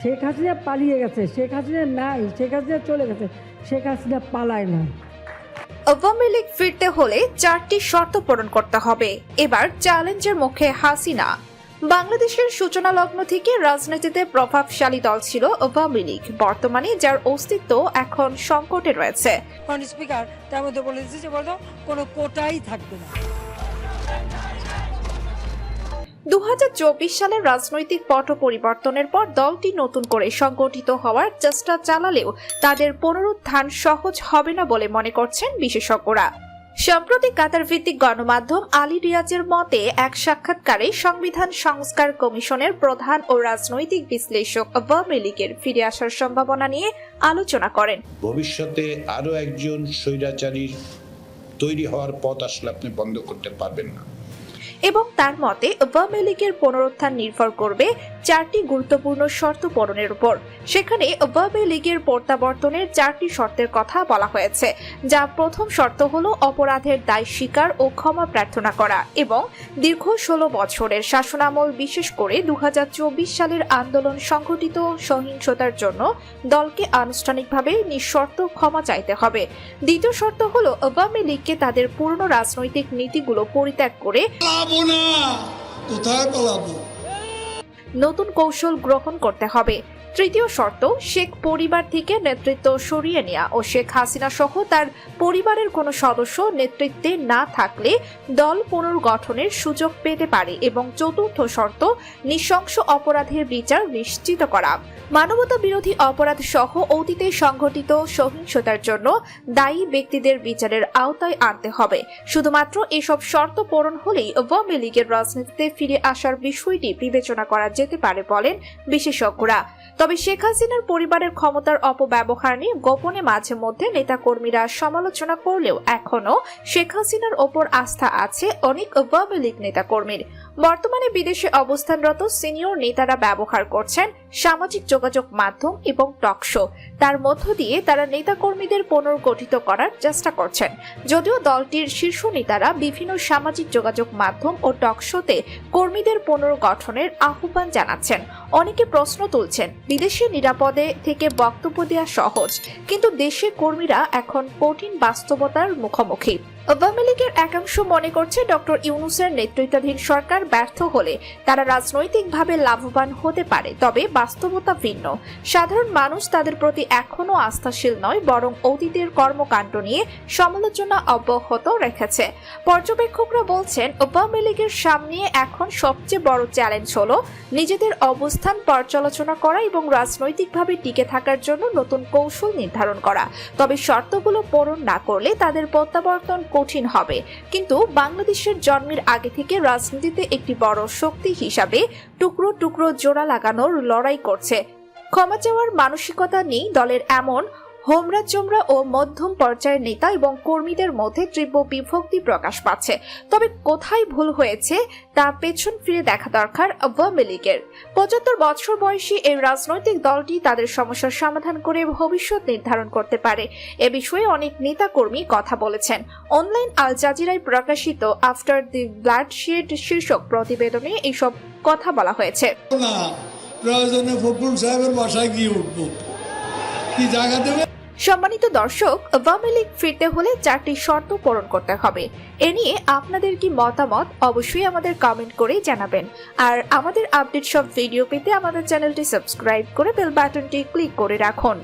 শেখ হাসিনা পালিয়ে গেছে, শেখ হাসিনা নাই, শেখ হাসিনা চলে গেছে, শেখ হাসিনা পালায় না। আওয়ামী লীগ ফিরতে হলে 4টি শর্ত পূরণ করতে হবে। এবার চ্যালেঞ্জের মুখে হাসিনা। বাংলাদেশের সূচনা লগ্ন থেকে রাজনীতিতে প্রভাবশালী দল ছিল আওয়ামী লীগ। বর্তমানে যার অস্তিত্ব এখন সংকটে রয়েছে। স্পিকার তার মধ্যে বলে দিয়েছে যে বলতো কোনো কোটাই থাকবে না। 2024 সালের রাজনৈতিক পট পরিবর্তনের পর দলটি নতুন করে সংগঠিত হওয়ার চেষ্টা চালালেও তাদের পুনরুত্থান সহজ হবে না বলে মনে করছেন বিশেষজ্ঞরা। সম্প্রতি কাতার ভিত্তিক গণমাধ্যম আলী রিয়াজের মতে এক সাক্ষাৎকারে সংবিধান সংস্কার কমিশনের প্রধান ও রাজনৈতিক বিশ্লেষক আওয়ামী লীগের ফিরে আসার সম্ভাবনা নিয়ে আলোচনা করেন। ভবিষ্যতে আরো একজন স্বৈরাচারীর তৈরি হওয়ার পথ আসলে আপনি বন্ধ করতে পারবেন না এবং তার মতে আওয়ামী লীগের পুনরুত্থান নির্ভর করবে 4টি গুরুত্বপূর্ণ শর্ত পূরণের উপর। সেখানে আওয়ামী লীগের প্রত্যাবর্তনের 4টি শর্তের কথা বলা হয়েছে, যা প্রথম শর্ত হলো অপরাধের দায় স্বীকার ও ক্ষমা প্রার্থনা করা এবং দীর্ঘ 16 বছরের শাসনামল, বিশেষ করে 2024 সালের আন্দোলন সংঘটিত সহিংসতার জন্য দলকে আনুষ্ঠানিকভাবে নিঃশর্ত ক্ষমা চাইতে হবে। দ্বিতীয় শর্ত হলো আওয়ামী লীগকে তাদের পুরনো রাজনৈতিক নীতিগুলো পরিত্যাগ করে নতুন কৌশল গ্রহণ করতে হবে। তৃতীয় শর্ত, শেখ পরিবার থেকে নেতৃত্ব সরিয়ে নেওয়া ও শেখ হাসিনা সহ তার পরিবারের কোনো সদস্য নেতৃত্বে না থাকলে দল পুনর্গঠনের সুযোগ পেতে পারে। এবং চতুর্থ শর্ত, নৃশংস অপরাধের বিচার নিশ্চিত করা। মানবতা বিরোধী অপরাধ সহ অতীতে সংঘটিত সহিংসতার জন্য দায়ী ব্যক্তিদের বিচারের আওতায় আনতে হবে। শুধুমাত্র এসব শর্ত পূরণ হলেই আওয়ামী লীগের রাজনীতিতে ফিরে আসার বিষয়টি বিবেচনা করা যেতে পারে বলেন বিশেষজ্ঞরা। তবে শেখ হাসিনার পরিবারের ক্ষমতার অপব্যবহার নিয়ে গোপনে মাঝে মধ্যে নেতাকর্মীরা সমালোচনা করলেও এখনো শেখ হাসিনার ওপর আস্থা আছে অনেক আওয়ামী লীগ নেতাকর্মীর। বর্তমানে বিদেশে অবস্থানরত সিনিয়র নেতারা ব্যবহার করছেন সামাজিক যোগাযোগ মাধ্যম এবং টকশো। তার মধ্য দিয়ে তারা নেতাকর্মীদের পুনর্গঠিত করার চেষ্টা করছেন। যদিও দলটির শীর্ষ নেতারা বিভিন্ন সামাজিক যোগাযোগ মাধ্যম ও টকশোতে কর্মীদের পুনর্গঠনের আহ্বান জানাচ্ছেন। অনেকে প্রশ্ন তুলছেন, বিদেশে নিরাপদে থেকে বক্তব্য দেওয়া সহজ, কিন্তু দেশে কর্মীরা এখন কঠিন বাস্তবতার মুখোমুখি। আওয়ামী লীগের একাংশ মনে করছে ডক্টর ইউনূসের নেতৃত্বাধীন সরকার ব্যর্থ হলে তারা রাজনৈতিকভাবে লাভবান হতে পারে, তবে বাস্তবতা ভিন্ন। সাধারণ মানুষ তাদের প্রতি এখনো আস্থাশীল নয়, বরং অতীতের কর্মকাণ্ড নিয়ে সমালোচনা অব্যাহত রেখেছে। পর্যবেক্ষকরা বলছেন আওয়ামী লীগের সামনে এখন সবচেয়ে বড় চ্যালেঞ্জ হলো নিজেদের অবস্থান পর্যালোচনা করা এবং রাজনৈতিকভাবে টিকে থাকার জন্য নতুন কৌশল নির্ধারণ করা। তবে শর্তগুলো পূরণ না করলে তাদের প্রত্যাবর্তন কঠিন হবে। কিন্তু বাংলাদেশের জন্মের আগে থেকে রাজনীতিতে একটি বড় শক্তি হিসাবে টুকরো টুকরো জোড়া লাগানোর লড়াই করছে। ক্ষমা চাওয়ার মানসিকতা নেই দলের এমন হোমরা চোমরা ও মধ্যম পর্যায়ের নেতা এবং কর্মীদের মধ্যে তীব্র বিভক্তি প্রকাশ পাচ্ছে। তবে কোথায় ভুল হয়েছে তা পেছন ফিরে দেখা দরকার আওয়ামী লীগের। 75 বছর বয়সী এই রাজনৈতিক দলটি তাদের সমস্যার সমাধান করে ভবিষ্যৎ নির্ধারণ করতে পারে। এ বিষয়ে অনেক নেতা কর্মী কথা বলেছেন। অনলাইন আল জাজিরায় প্রকাশিত আফটার দি ব্লাডশেড শীর্ষক প্রতিবেদনে এইসব কথা বলা হয়েছে। প্রয়োজনে ফখরুল সাহেবের বাসায় গিয়ে উঠবো, কি জায়গা দেবে। সম্মানিত দর্শক, আওয়ামী লীগ ফিরতে হলে 4টি শর্ত পূরণ করতে হবে। এ নিয়ে আপনাদের কি মতামত অবশ্যই আমাদের কমেন্ট করে জানাবেন। আর আমাদের আপডেট সব ভিডিও পেতে আমাদের চ্যানেলটি সাবস্ক্রাইব করে বেল বাটনটি ক্লিক করে রাখুন।